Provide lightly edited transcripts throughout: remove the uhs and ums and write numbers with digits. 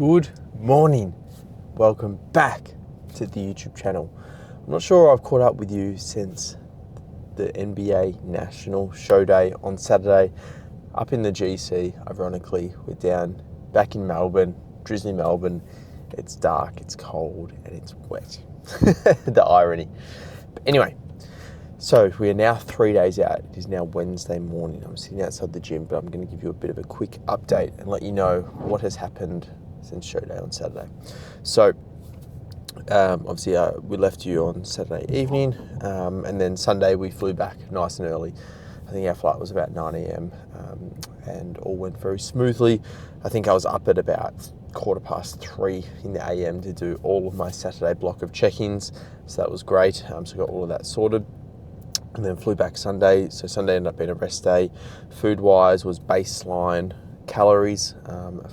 Good morning. Welcome back to the YouTube channel. I'm not sure I've caught up with you since the NBA National Show Day on Saturday up in the GC. Ironically, we're back in Melbourne, drizzly Melbourne. It's dark, it's cold, and it's wet. The irony. But anyway, so we are now 3 days out. It is now Wednesday morning. I'm sitting outside the gym, but I'm going to give you a bit of a quick update and let you know what has happened since show day on Saturday. So obviously we left you on Saturday evening, and then Sunday we flew back nice and early. I think our flight was about 9 a.m. And all went very smoothly. I think I was up at about 3:15 in the AM to do all of my Saturday block of check-ins, so that was great. So I got all of that sorted, and then flew back Sunday. So Sunday ended up being a rest day. Food-wise was baseline calories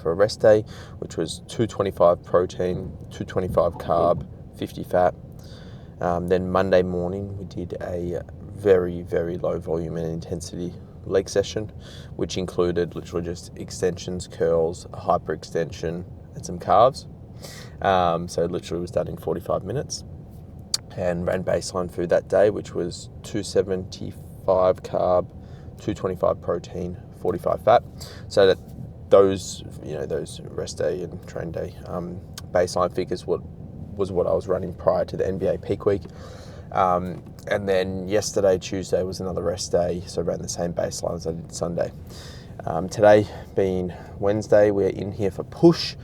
for a rest day, which was 225 protein, 225 carb, 50 fat. Then Monday morning we did a very, very low volume and intensity leg session, which included literally just extensions, curls, a hyperextension, and some calves. So literally was done in 45 minutes, and ran baseline food that day, which was 275 carb, 225 protein, 45 fat. So that those rest day and train day baseline figures was what I was running prior to the NBA peak week. And then yesterday, Tuesday, was another rest day, so I ran the same baseline as I did Sunday. Today being Wednesday, we're in here for push.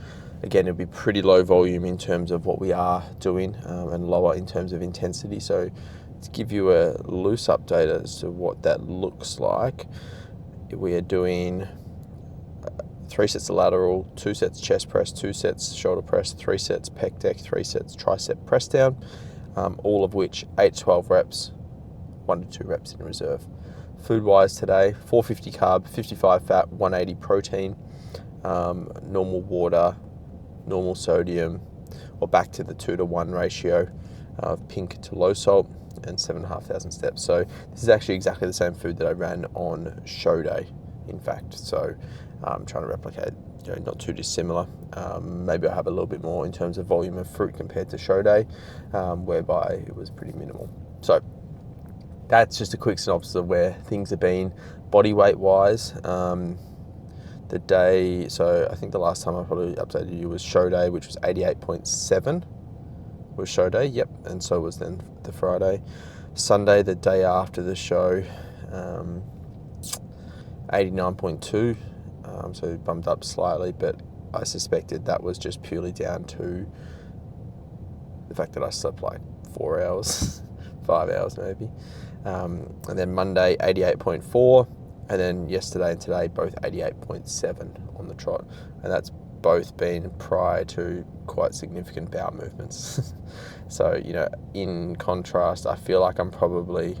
Again, it'll be pretty low volume in terms of what we are doing, and lower in terms of intensity. So to give you a loose update as to what that looks like, we are doing 3 sets of lateral, 2 sets chest press, 2 sets shoulder press, 3 sets pec deck, 3 sets tricep press down, all of which 8 to 12 reps, 1 to 2 reps in reserve. Food wise today, 450 carb, 55 fat, 180 protein, normal water, normal sodium, or back to the 2-to-1 ratio of pink to low salt, and 7,500 steps. So this is actually exactly the same food that I ran on show day, in fact. So I'm trying to replicate, not too dissimilar. Maybe I have a little bit more in terms of volume of fruit compared to show day, whereby it was pretty minimal. So that's just a quick synopsis of where things have been body weight wise. The day, so I think the last time I probably updated you was show day, which was 88.7 was show day, yep, and so was then the Friday. Sunday, the day after the show, 89.2, so bumped up slightly, but I suspected that was just purely down to the fact that I slept like 4 hours, 5 hours maybe. And then Monday, 88.4, and then yesterday and today, both 88.7 on the trot, and that's both been prior to quite significant bowel movements. So, in contrast, I feel like I'm probably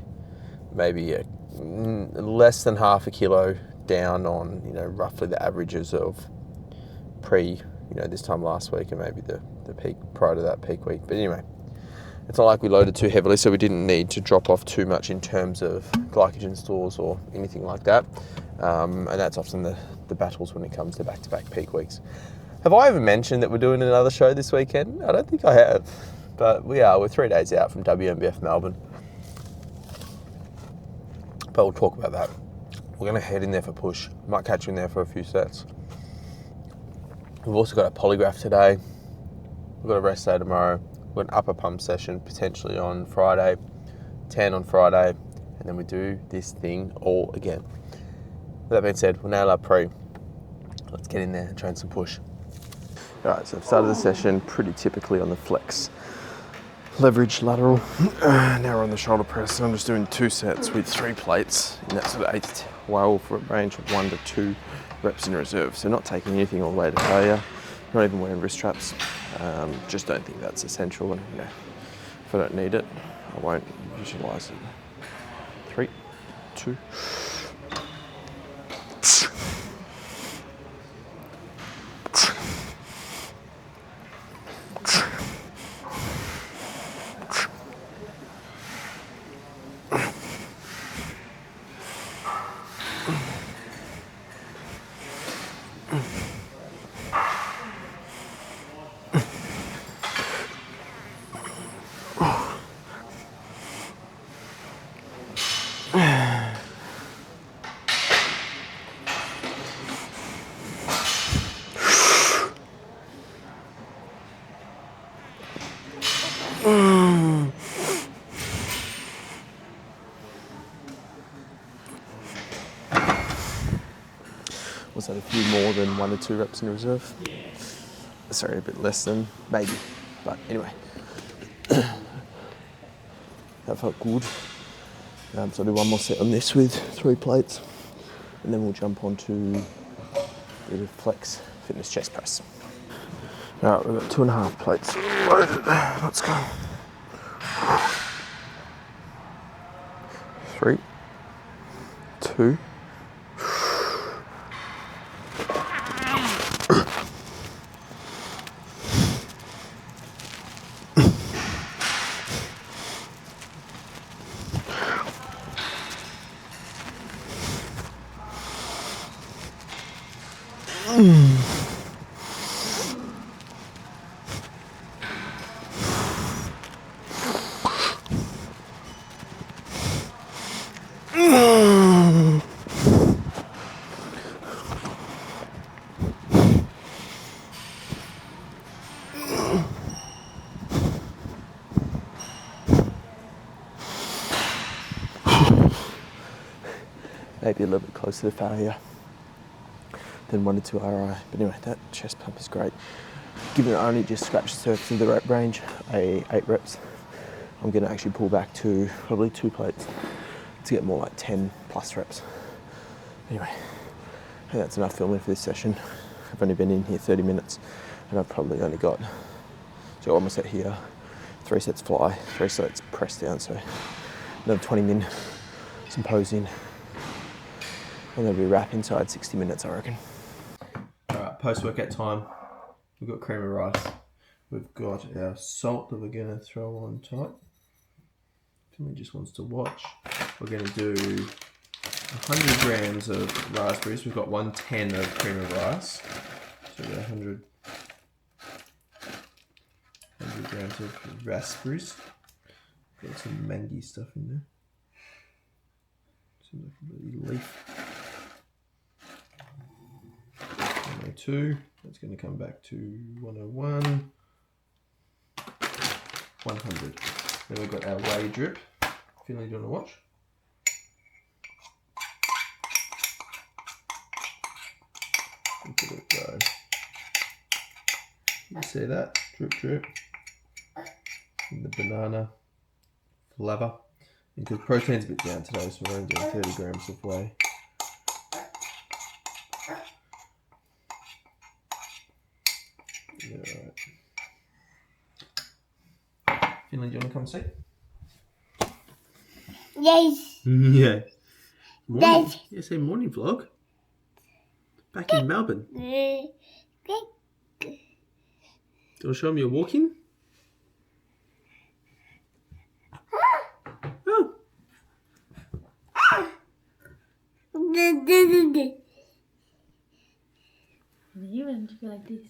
maybe less than half a kilo down on, roughly the averages of pre, this time last week, and maybe the peak prior to that peak week. But anyway, it's not like we loaded too heavily, so we didn't need to drop off too much in terms of glycogen stores or anything like that. And that's often the battles when it comes to back-to-back peak weeks. Have I ever mentioned that we're doing another show this weekend? I don't think I have, but we're 3 days out from WNBF Melbourne. But we'll talk about that. We're going to head in there for push. Might catch you in there for a few sets. We've also got a polygraph today. We've got a rest day tomorrow. We've got an upper pump session potentially on Friday, 10 on Friday, and then we do this thing all again. With that being said, we'll nail our pre. Let's get in there and train some push. All right, so I've started the session pretty typically on the flex leverage lateral. Now we're on the shoulder press, and I'm just doing 2 sets with 3 plates in that sort of 8 to 12 range of 1 to 2 reps in reserve. So not taking anything all the way to failure, not even wearing wrist straps. Just don't think that's essential, and if I don't need it, I won't visualize it. 3, 2. Was that a few more than 1 or 2 reps in reserve? Sorry, a bit less than maybe. But anyway, that felt good. So I'll do one more set on this with 3 plates, and then we'll jump onto the flex fitness chest press. All right, we've got 2.5 plates loaded. Let's go. 3, 2. Maybe a little bit closer to failure than 1 or 2 RI. But anyway, that chest pump is great. Given it only just scratched the surface of the rep range, 8 reps, I'm going to actually pull back to probably 2 plates to get more like 10 plus reps. Anyway, I think that's enough filming for this session. I've only been in here 30 minutes and I've probably only got, so 1 more set here, 3 sets fly, 3 sets press down, so another 20 min, some posing. I'm going to be wrap inside 60 minutes, I reckon. Alright, post-workout time. We've got cream of rice. We've got our salt that we're going to throw on top. Timmy just wants to watch. We're going to do 100 grams of raspberries. We've got 110 of cream of rice. So we've got 100 grams of raspberries. Got some mangy stuff in there. Seems like a bloody leaf. 102, that's going to come back to 101, 100. Then we've got our whey drip. Finley, do you want to watch? Look at it go. You see that? Drip, drip. And the banana flavor. Because protein's a bit down today, so we're only doing 30 grams of whey. Alright. Finley, do you want to come see? Yes. Yeah. Morning. Yes. Yes, a morning vlog. Back in Melbourne. Do you want to show me your walking? Oh. You want to go like this.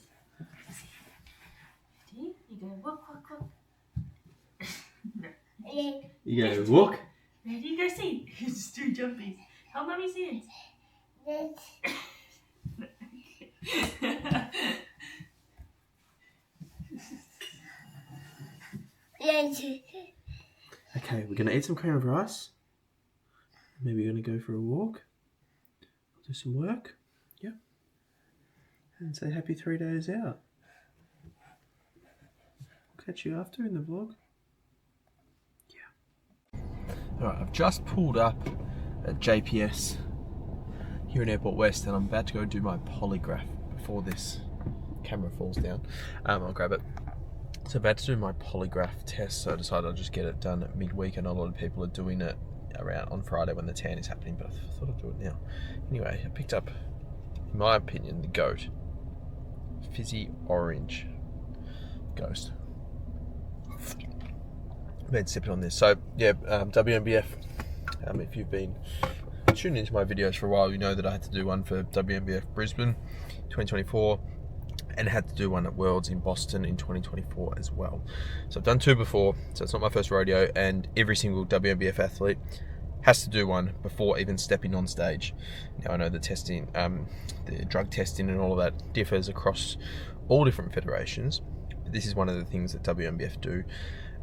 You go walk, walk, walk. You go walk? Ready? Go see. Just do jumpies. Help mommy see it. Okay, we're going to eat some cream of rice. Maybe we're going to go for a walk. Do some work. Yep. And say happy 3 days out. Catch you after in the vlog. Yeah. Alright, I've just pulled up at JPS here in Airport West and I'm about to go do my polygraph before this camera falls down. I'll grab it. So I'm about to do my polygraph test, so I decided I'll just get it done at midweek. I know a lot of people are doing it around on Friday when the tan is happening, but I thought I'd do it now. Anyway, I picked up, in my opinion, the GOAT. Fizzy Orange Ghost. I've been sipping on this. So yeah, WNBF. If you've been tuning into my videos for a while, you know that I had to do one for WNBF Brisbane 2024 and had to do one at Worlds in Boston in 2024 as well. So I've done 2 before, so it's not my first rodeo, and every single WNBF athlete has to do one before even stepping on stage. Now I know the testing, the drug testing and all of that differs across all different federations, but this is one of the things that WNBF do,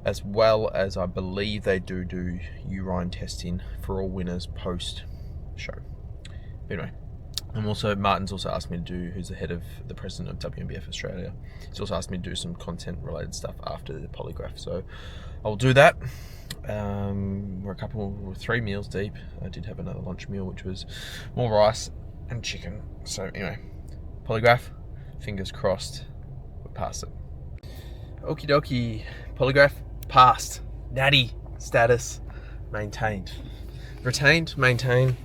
as well as I believe they do urine testing for all winners post show. Anyway, And also, Martin's also asked me to do, who's the head of the president of WNBF Australia, he's also asked me to do some content related stuff after the polygraph. So I'll do that. We're 3 meals deep. I did have another lunch meal, which was more rice and chicken. So anyway, polygraph, fingers crossed, we're past it. Okie dokie, polygraph passed. Natty status maintained. Retained, maintained.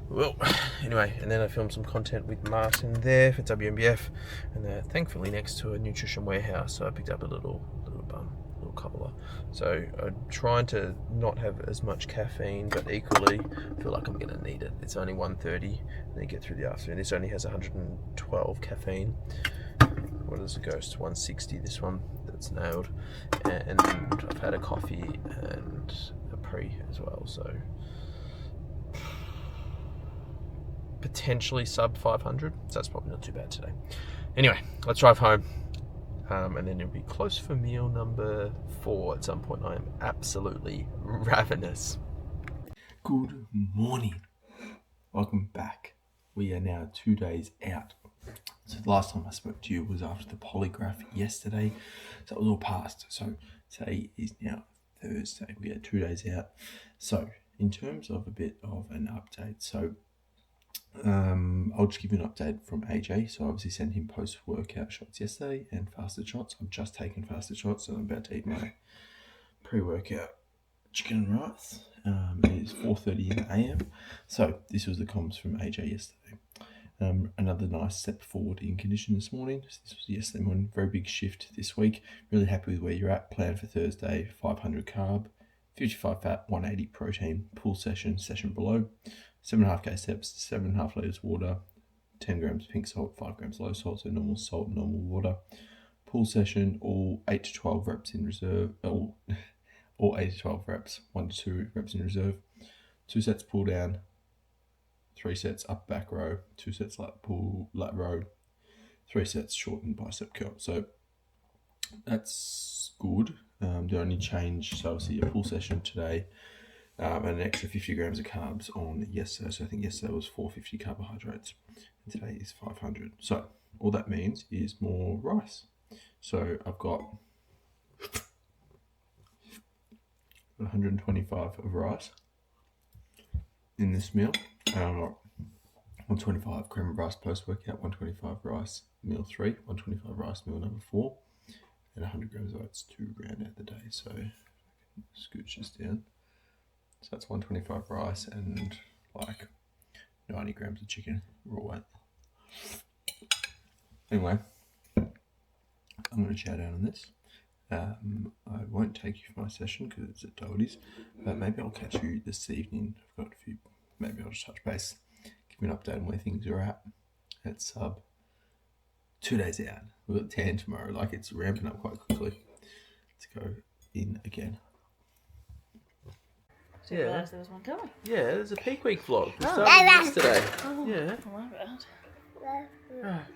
Well, anyway, and then I filmed some content with Martin there for WNBF, and they're thankfully next to a nutrition warehouse, so I picked up a little cola. So I'm trying to not have as much caffeine, but equally feel like I'm gonna need it. It's only 1:30, and then get through the afternoon. This only has 112 caffeine. What does it go to? 160. This one, that's nailed. And I've had a coffee and a pre as well, so potentially sub 500, so that's probably not too bad today. Anyway, let's drive home, and then it'll be close for meal number 4 at some point. I am absolutely ravenous. Good morning. Welcome back. We are now 2 days out. So the last time I spoke to you was after the polygraph yesterday, so it was all passed. So today is now Thursday. We are 2 days out. So in terms of a bit of an update, so I'll just give you an update from AJ. So I obviously sent him post-workout shots yesterday and fasted shots. I've just taken fasted shots, so I'm about to eat my pre-workout chicken and rice. It is 4:30 in the AM. So this was the comms from AJ yesterday. Another nice step forward in condition this morning. This was yesterday morning. Very big shift this week. Really happy with where you're at. Plan for Thursday, 500 carb, 55 fat, 180 protein, pull session below. 7.5k steps, 7.5 litres water, 10 grams pink salt, 5 grams low salt, so normal salt, normal water. Pull session, all 8 to 12 reps in reserve, all 8 to 12 reps, 1 to 2 reps in reserve. 2 sets pull down, 3 sets up back row, 2 sets lat pull, lat row, 3 sets shortened bicep curl. So that's good. The only change, so obviously a pull session today, and an extra 50 grams of carbs on yesterday. So I think yesterday was 450 carbohydrates, and today is 500. So all that means is more rice. So I've got 125 of rice in this meal. I've got 125 cream of rice post-workout, 125 rice meal 3, 125 rice meal number 4, and 100 grams of oats, 2 grand out the day. So I can scooch this down. So that's 125 rice and like 90 grams of chicken raw weight. Anyway, I'm going to chow down on this. I won't take you for my session because it's at Doherty's, but maybe I'll catch you this evening. I've got a few, maybe I'll just touch base, give you an update on where things are at. It's sub 2 days out. We've got tan tomorrow, like it's ramping up quite quickly. Let's go in again. So yeah. There was one coming. Yeah, there's a peak week vlog. We started yesterday. Oh, yeah. My bad.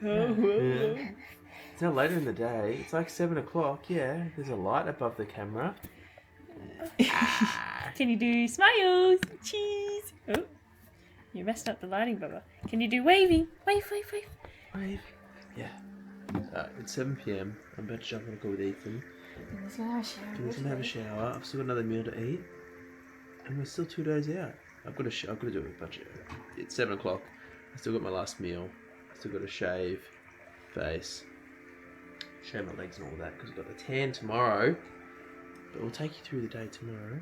Yeah. It's now later in the day. It's like 7 o'clock. Yeah, there's a light above the camera. Can you do smiles? Cheese. Oh, you messed up the lighting, Bubba. Can you do waving? Wave. Wave. Yeah. It's 7 p.m. I'm about to jump on a call with Ethan. He's gonna have a shower. He's gonna have a shower. I've still got another meal to eat. And we're still 2 days out. I've got to do a bunch of... It's 7 o'clock. I still got my last meal. I still got to shave, face, shave my legs and all that because I've got the tan tomorrow. But we'll take you through the day tomorrow.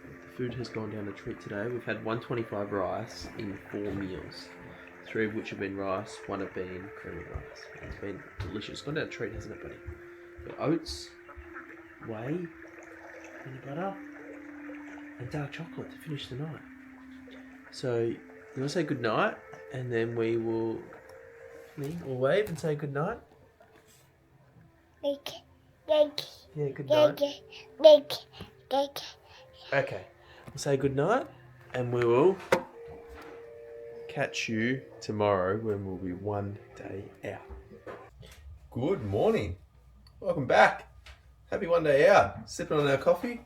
The food has gone down a treat today. We've had 125 rice in 4 meals. 3 of which have been rice, 1 have been creamy rice. It's been delicious. It's gone down a treat, hasn't it, buddy? Got oats, whey, peanut butter, and dark chocolate to finish the night. So, you want to say good night, and then we'll wave and say good night. Yeah, good night. Okay, we'll say good night, and we will catch you tomorrow when we'll be 1 day out. Good morning. Welcome back. Happy 1 day out. Sipping on our coffee.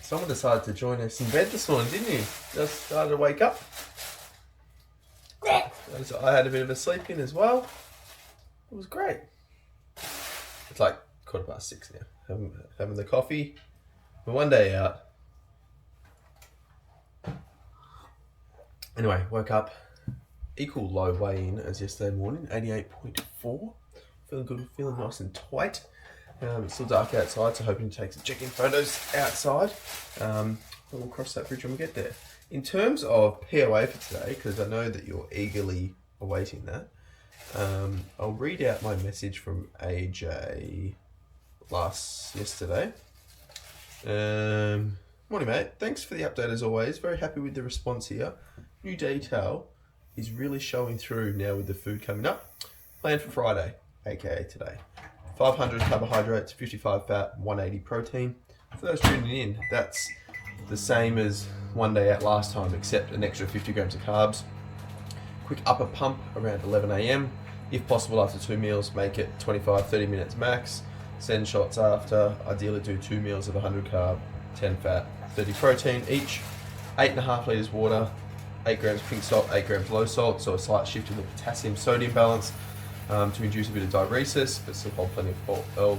Someone decided to join us in bed this morning, didn't you? Just started to wake up. I had a bit of a sleep in as well. It was great. It's like 6:15 now. Having the coffee. We're one day out. Anyway, woke up. Equal low weigh-in as yesterday morning, 88.4. Feeling good, feeling nice and tight. It's still dark outside, so hoping to take some check-in photos outside. We'll cross that bridge when we get there. In terms of POA for today, because I know that you're eagerly awaiting that, I'll read out my message from AJ yesterday. Morning, mate. Thanks for the update as always. Very happy with the response here. New detail is really showing through now with the food coming up. Planned for Friday, aka today. 500 carbohydrates, 55 fat, 180 protein. For those tuning in, that's the same as one day out last time, except an extra 50 grams of carbs. Quick upper pump around 11 a.m. If possible, after 2 meals, make it 25-30 minutes max. Send shots after. Ideally do 2 meals of 100 carb, 10 fat, 30 protein each. 8.5 litres water, 8 grams pink salt, 8 grams low salt, so a slight shift in the potassium-sodium balance to induce a bit of diuresis, but still hold plenty of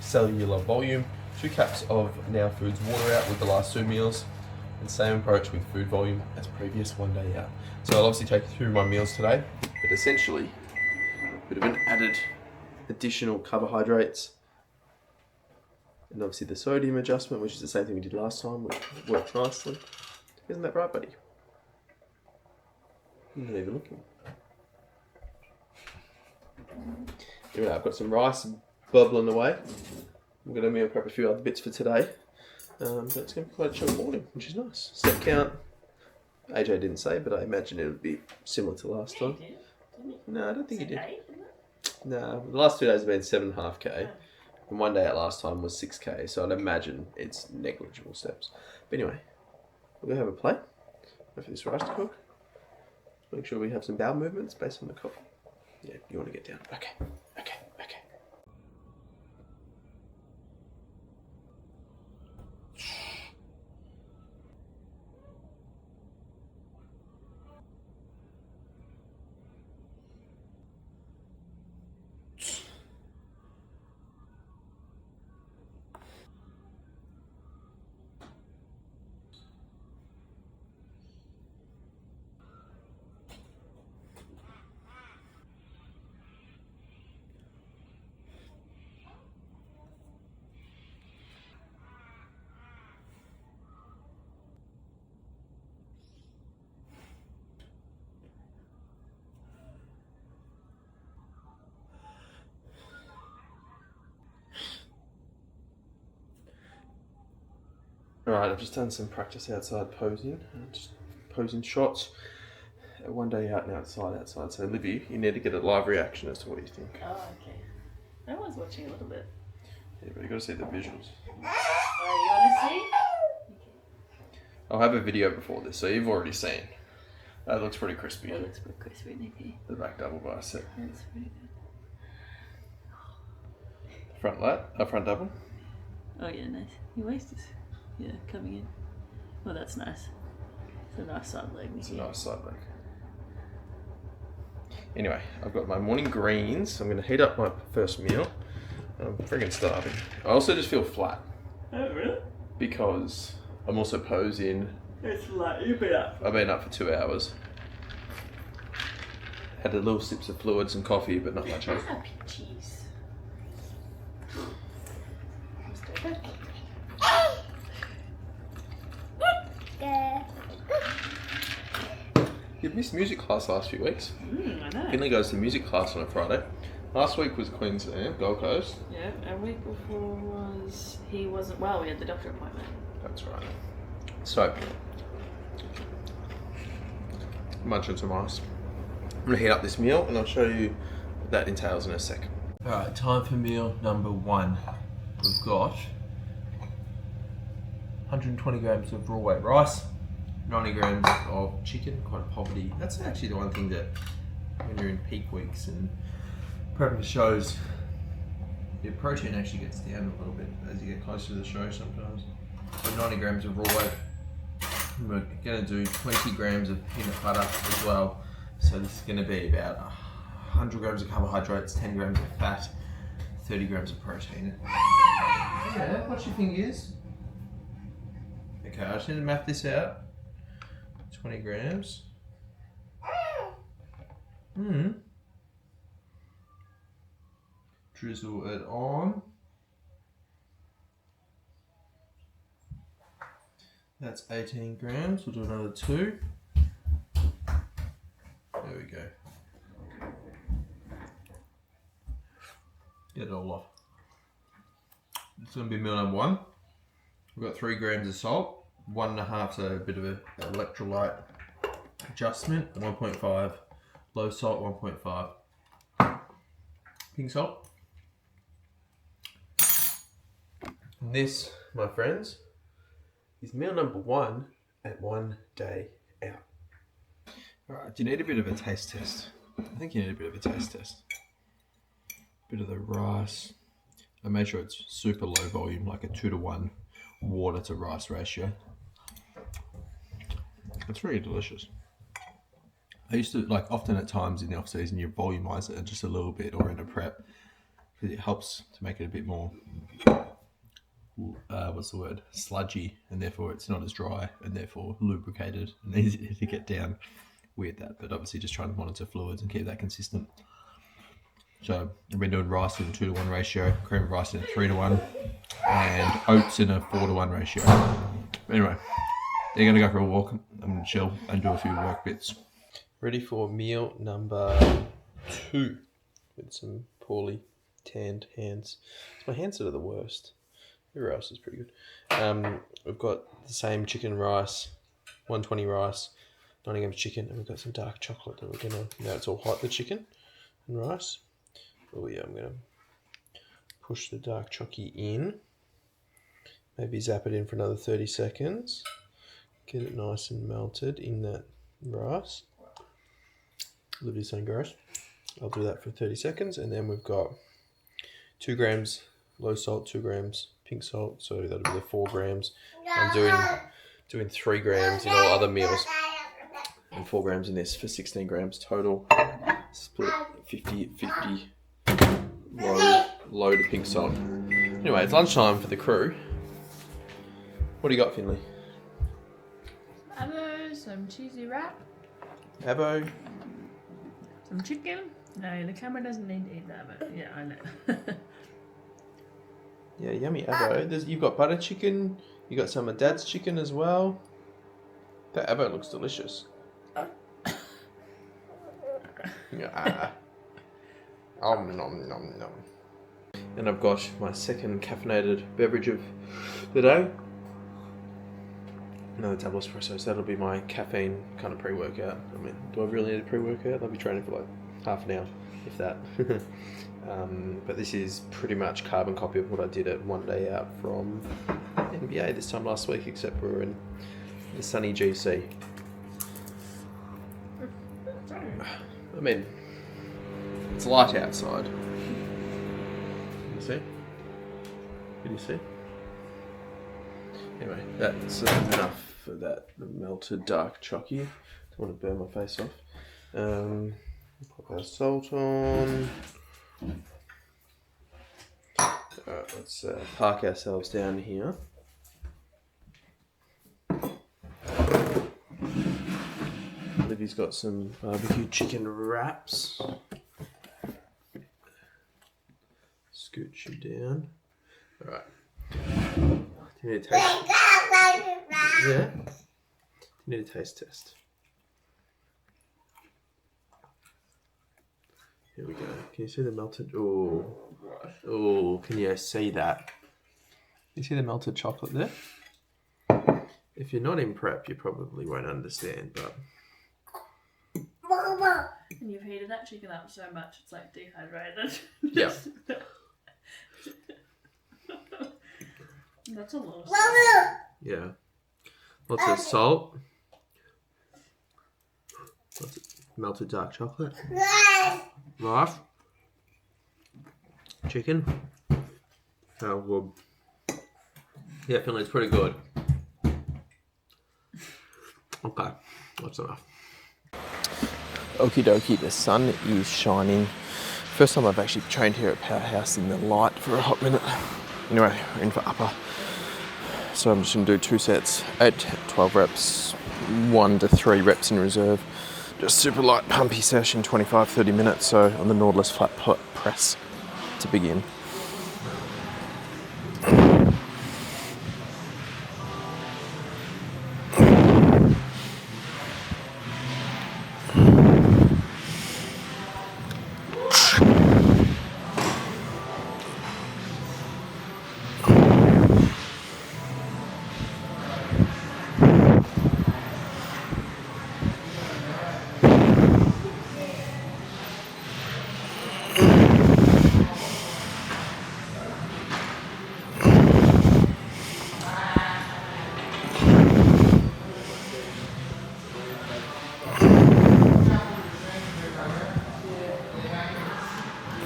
cellular volume. 2 caps of Now Foods water out with the last 2 meals, and same approach with food volume as previous one day out. So I'll obviously take you through my meals today, but essentially a bit of an added additional carbohydrates, and obviously the sodium adjustment, which is the same thing we did last time, which worked nicely. Isn't that right, buddy? I'm not even looking. Anyway, I've got some rice bubbling away. I'm going to meal prep a few other bits for today. But it's going to be quite a chill morning, which is nice. Step count, AJ didn't say, but I imagine it would be similar to last time. No, I don't think he did. No, the last 2 days have been 7.5k. And one day out last time was 6k, so I'd imagine it's negligible steps. But anyway, we're going to have a plate. Wait for this rice to cook. Make sure we have some bowel movements based on the coffee. Yeah, you want to get down. Okay. Alright, I've just done some practice outside posing, just posing shots. One day out and outside. So Livy, you need to get a live reaction as to what you think. Oh, okay. I was watching a little bit. Yeah, but you got to see the visuals. Oh, you want to see? Okay. I'll have a video before this, so you've already seen. That looks pretty crispy. It looks pretty crispy, Nicky. The back double bicep. That's pretty good. Front double. Oh yeah, nice. Your waist is, coming in. Oh, that's nice. It's a nice side leg, Nicky. It's a nice side leg. Anyway, I've got my morning greens. I'm going to heat up my first meal. I'm friggin' starving. I also just feel flat. Oh, really? Because I'm also posing. It's like you've been up. I've been up for 2 hours. Had a little sips of fluids and coffee, but not much else. Happy cheese. You've missed music class last few weeks. I know. Finley goes to music class on a Friday. Last week was Queensland, Gold Coast. Yeah, a week before was he wasn't well. We had the doctor appointment. That's right. So, munching some ice. I'm gonna heat up this meal, and I'll show you what that entails in a sec. All right, time for meal number 1. We've got 120 grams of raw weight rice, 90 grams of chicken, quite a poverty. That's actually the one thing that when you're in peak weeks and prepping for shows, your protein actually gets down a little bit as you get closer to the show sometimes. So 90 grams of raw oat. We're going to do 20 grams of peanut butter as well. So this is going to be about 100 grams of carbohydrates, 10 grams of fat, 30 grams of protein. Yeah, what do you think is? Okay, I just need to map this out. 20 grams. Drizzle it on. That's 18 grams. We'll do another 2. There we go. Get it all off. It's going to be meal number 1. We've got 3 grams of salt, 1.5, so a bit of an electrolyte adjustment, 1.5 low salt, 1.5 pink salt. And this, my friends, is meal number 1 at 1 day out. Alright, do you need a bit of a taste test? I think you need a bit of a taste test. Bit of the rice. I make sure it's super low volume, like a 2-to-1 water to rice ratio. It's really delicious. I used to, like, often at times in the off season, you volumize it just a little bit or in a prep, because it helps to make it a bit more, sludgy, and therefore it's not as dry, and therefore lubricated and easy to get down with that. But obviously just trying to monitor fluids and keep that consistent. So I've been doing rice in a 2-to-1 ratio, cream of rice in a 3-to-1, and oats in a 4-to-1 ratio. But anyway, they're going to go for a walk. I'm going to chill and do a few work bits. Ready for meal number 2 with some poorly tanned hands. It's my hands that are the worst. Everywhere else is pretty good. We've got the same chicken rice, 120 rice, 90 grams chicken, and we've got some dark chocolate that we're going to, now it's all hot, the chicken and rice. Oh yeah, I'm going to push the dark chocky in. Maybe zap it in for another 30 seconds. Get it nice and melted in that rice. Libby's saying gross. I'll do that for 30 seconds. And then we've got 2 grams low salt, 2 grams pink salt. So that'll be the 4 grams. I'm doing 3 grams in all other meals. And 4 grams in this for 16 grams total. Split 50-50. Load of pink salt. Anyway, it's lunchtime for the crew. What do you got, Finley? Avo, some cheesy wrap. Avo. Some chicken. No, the camera doesn't need to eat that, but yeah, I know. Yeah, yummy avo. You've got butter chicken. You got some of Dad's chicken as well. That avo looks delicious. Yeah. Nom nom nom. And I've got my second caffeinated beverage of the day. Another double espresso, so that'll be my caffeine kind of pre-workout. I mean, do I really need a pre-workout? I'll be training for like half an hour, if that. But this is pretty much carbon copy of what I did at 1 day out from NBA this time last week, except we were in the sunny GC. I mean, it's light outside. Can you see? Can you see? Anyway, that's enough for that melted dark chocky. Don't want to burn my face off. Pop our salt on. Alright, let's park ourselves down here. Livy's got some barbecue chicken wraps. Scooch you down. Alright. Do you need a taste? Yeah? Do you need a taste test? Here we go. Can you see the melted? Oh, can you see that? You see the melted chocolate there? If you're not in prep, you probably won't understand, but... And you've heated that chicken up so much, it's like dehydrated. Yeah. That's a lot of salt. Yeah. Lots of salt. Lots of melted dark chocolate. Rice. Chicken. How good. Definitely, it's pretty good. Okay, that's enough. Okie dokie, the sun is shining. First time I've actually trained here at Powerhouse in the light for a hot minute. Anyway, we're in for upper. So I'm just going to do 2 sets, 8, 12 reps, 1 to 3 reps in reserve. Just super light pumpy session, 25-30 minutes. So on the Nautilus flat press to begin.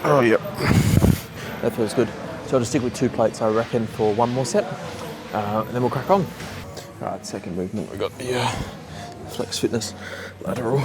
Oh, yep. That feels good. So I'll just stick with 2 plates, I reckon, for 1 more set. And then we'll crack on. All right, second movement, we've got the Flex Fitness lateral.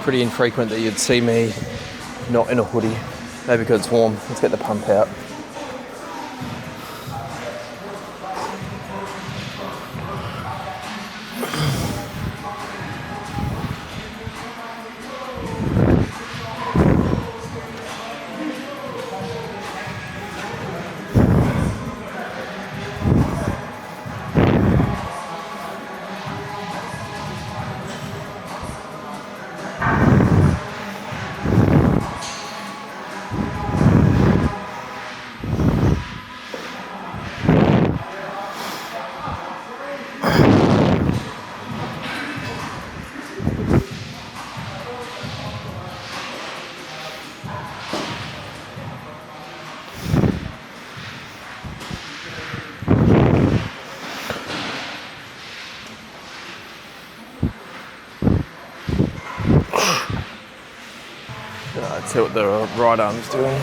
Pretty infrequent that you'd see me not in a hoodie. Maybe because it's warm. Let's get the pump out. Let's see what the right arm's doing.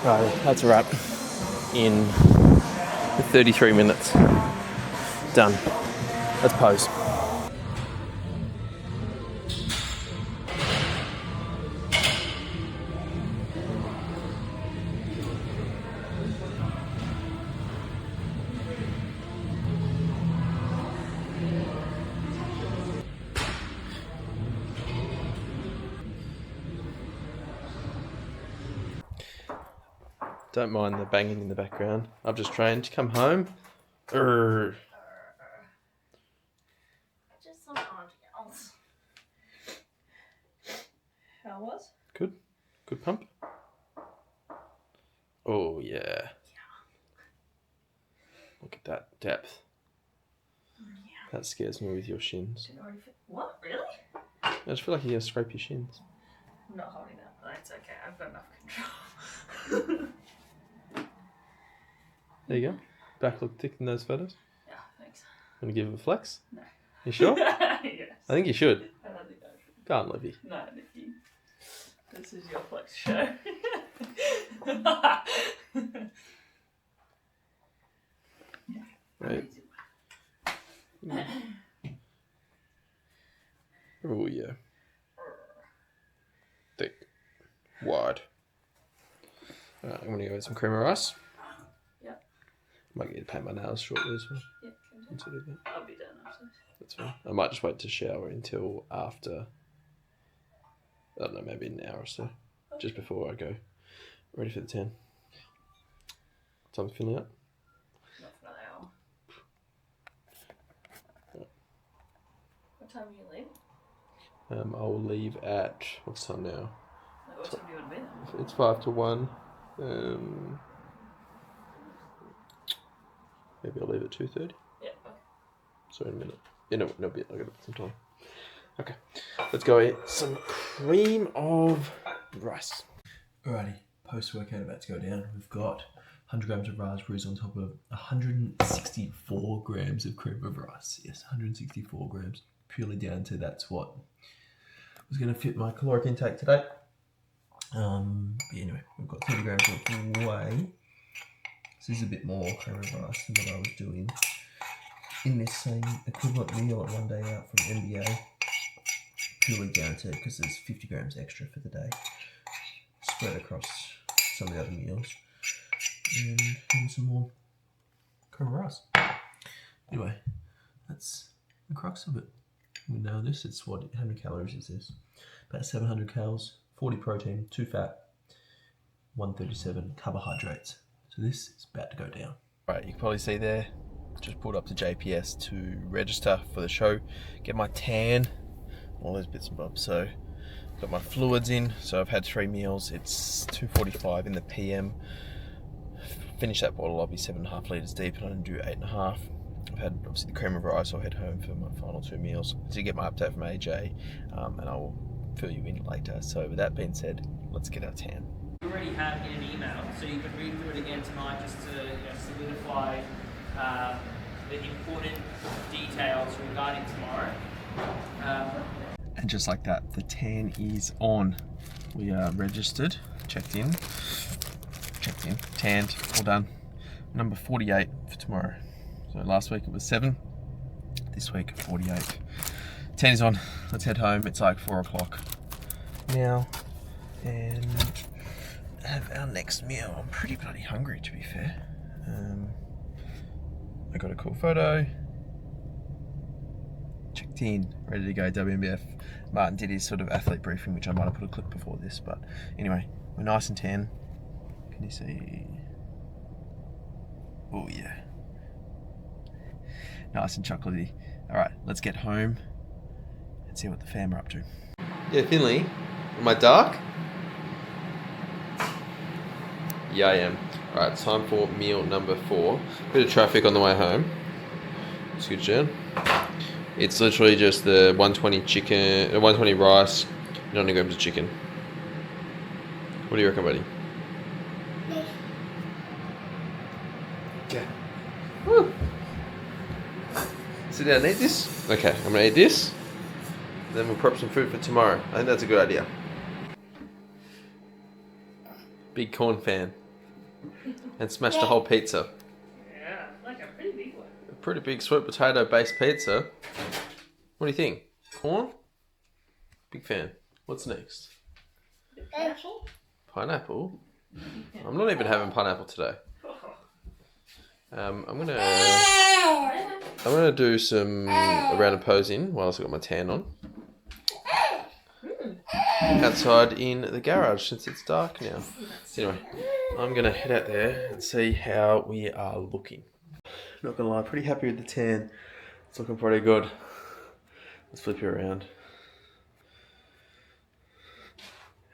Right, that's a wrap. In 33 minutes. Done. Let's pose. Don't mind the banging in the background. I've just trained to come home. Just some else. How was? Good. Good pump. Oh, yeah. Look at that depth. Yeah. That scares me with your shins. What? Really? I just feel like you're going to scrape your shins. I'm not holding that, but it's okay. I've got enough control. There you go. Back look thick in those photos. Yeah, thanks. Want to give it a flex? No. You sure? Yes. I think you should. I don't think I should. Can't, Livy. No, Nikki. This is your flex show. Right. Oh, yeah. Thick. Wide. Alright, I'm going to go with some cream of rice. Yep. Might get to paint my nails shortly as well. Yeah, Consider that. I'll be done after this. That's fine. I might just wait to shower until after, I don't know, maybe an hour or so. Just before I go. Ready for the 10. Time's filling up. Not for another hour. What time will you leave? I'll leave at, what's time now? Like, what time do you want to be there? It's 5 to 1. Maybe I'll leave at 2:30. Yeah, okay. So in a minute. Yeah, no, I'll get some time. Okay, let's go eat some cream of rice. Alrighty, post-workout about to go down. We've got 100 grams of raspberries on top of 164 grams of cream of rice. Yes, 164 grams. Purely down to that's what was going to fit my caloric intake today. But anyway, we've got 30 grams of whey. So this is a bit more cream of rice than what I was doing in this same equivalent meal at one day out from NBA. Purely down to because there's 50 grams extra for the day, spread across some of the other meals, and some more cream of rice. Anyway, that's the crux of it. We know this. It's what? How many calories is this? About 700 calories, 40 protein, 2 fat, 137 carbohydrates. So this is about to go down. Right, you can probably see there. Just pulled up to JPS to register for the show, get my tan, all those bits and bobs. So got my fluids in. So I've had 3 meals. It's 2:45 in the PM. Finish that bottle. I'll be 7.5 litres deep, and I'm gonna do 8.5. I've had obviously the cream of rice. I'll head home for my final 2 meals to get my update from AJ, and I will fill you in later. So with that being said, let's get our tan. You already have in an email, so you can read through it again tonight just to solidify the important details regarding tomorrow. And just like that, the tan is on. We are registered, checked in, tanned, all done. Number 48 for tomorrow. So last week it was 7, this week 48. Tan is on, let's head home. It's like 4 o'clock now, and have our next meal. I'm pretty bloody hungry, to be fair. I got a cool photo. Checked in, ready to go. WNBF. Martin did his sort of athlete briefing, which I might have put a clip before this, but anyway, we're nice and tan. Can you see? Oh yeah. Nice and chocolatey. All right, let's get home and see what the fam are up to. Yeah, Finley, am I dark? Yeah, I am. All right, it's time for meal number 4. Bit of traffic on the way home. It's good, Jen. It's literally just the 120 chicken, 120 rice, 90 grams of chicken. What do you reckon, buddy? Okay. Woo. Sit down and eat this. Okay, I'm gonna eat this. Then we'll prep some food for tomorrow. I think that's a good idea. Big corn fan. and smashed a whole pizza. Yeah, like a pretty big one. A pretty big sweet potato based pizza. What do you think? Corn? Big fan. What's next? Apple? Pineapple? I'm not even having pineapple today. I'm gonna do some a round of posing while I've got my tan on. Outside in the garage since it's dark now. Anyway, I'm gonna head out there and see how we are looking. Not gonna lie, pretty happy with the tan. It's looking pretty good. Let's flip you around.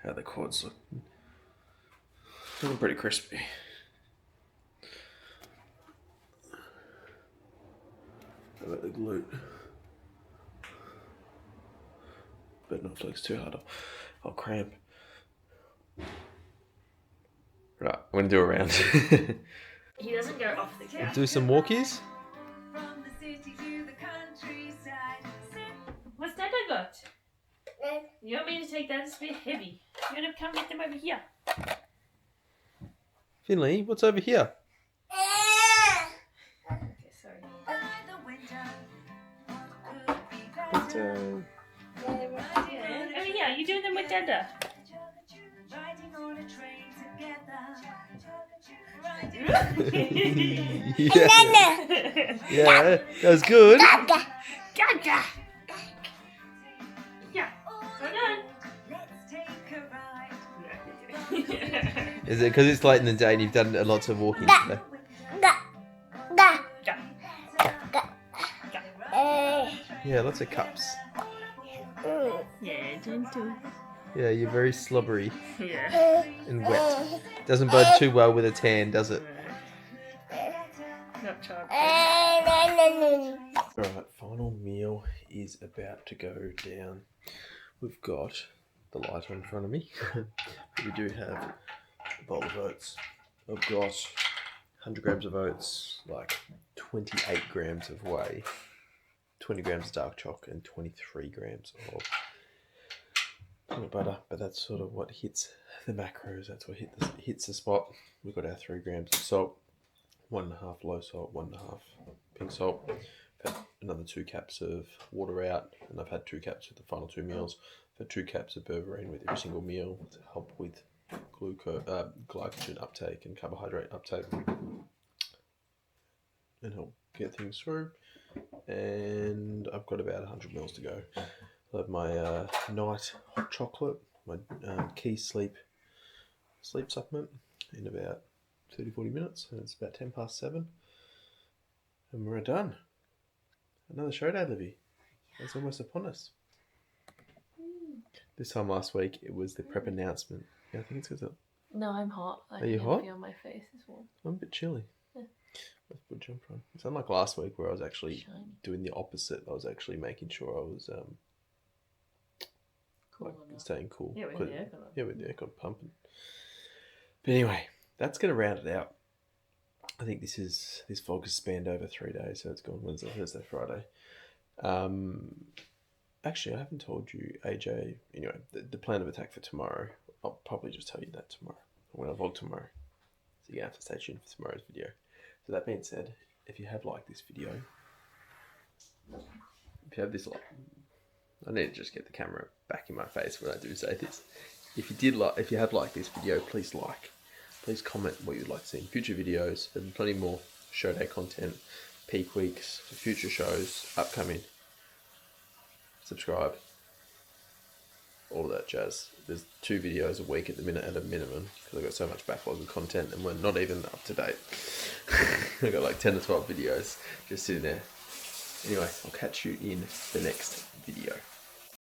How the quads look. Looking pretty crispy. How about the glute? Better not flex too hard. I'll cramp. Right, I'm gonna do a round. He doesn't go off the couch. Do some walkies. What's that I got? You want me to take that? It's a bit heavy. You want to come get them over here? Finley, what's over here? Okay, sorry. Over here, you doing them with Dada? Yeah, that was good. Gaga! Yeah, well done. Is it because it's late in the day and you've done lots of walking today? Yeah, lots of cups. Yeah, gentle. Yeah, you're very slobbery Yeah. and wet. Doesn't bode too well with a tan, does it? Not child. Alright, final meal is about to go down. We've got the light in front of me. We do have a bowl of oats. I've got 100 grams of oats, like 28 grams of whey, 20 grams of dark chocolate, and 23 grams of peanut butter. But that's sort of what hits the macros. That's what hits the spot. We've got our 3 grams of salt, 1.5 low salt, 1.5 pink salt. I've had another 2 caps of water out, and I've had 2 caps for the final 2 meals. I've had 2 caps of berberine with every single meal to help with glycogen uptake and carbohydrate uptake, and help get things through. And I've got about 100 mils to go. I have my night hot chocolate, my key sleep supplement in about 30-40 minutes, and it's about 7:10, and we're done. Another show day, Livy. It's almost upon us. This time last week, it was the prep announcement. Yeah, I think it's because No, I'm hot. Are you hot? Feel my face is warm. I'm a bit chilly. Yeah. Let's put a jumper on. It's unlike last week where I was actually Shiny. doing the opposite. I was actually making sure I was Cool. staying cool. Yeah, with the aircon on. Yeah, with the aircon pumping. But anyway, that's going to round it out. I think this vlog has spanned over 3 days, so it's gone Wednesday, Thursday, Friday. Actually, I haven't told you, AJ. Anyway, the plan of attack for tomorrow. I'll probably just tell you that tomorrow. I'm going to vlog tomorrow, so you're going to have to stay tuned for tomorrow's video. So that being said, if you have liked this video, if you have this like, I need to just get the camera back in my face when I do say this. If you have liked this video, please like. Please comment what you'd like to see in future videos. There'll be plenty more show day content, peak weeks, future shows, upcoming. Subscribe. All that jazz. There's 2 videos a week at the minute at a minimum because I've got so much backlog of content and we're not even up to date. I've got like 10 to 12 videos just sitting there. Anyway, I'll catch you in the next video.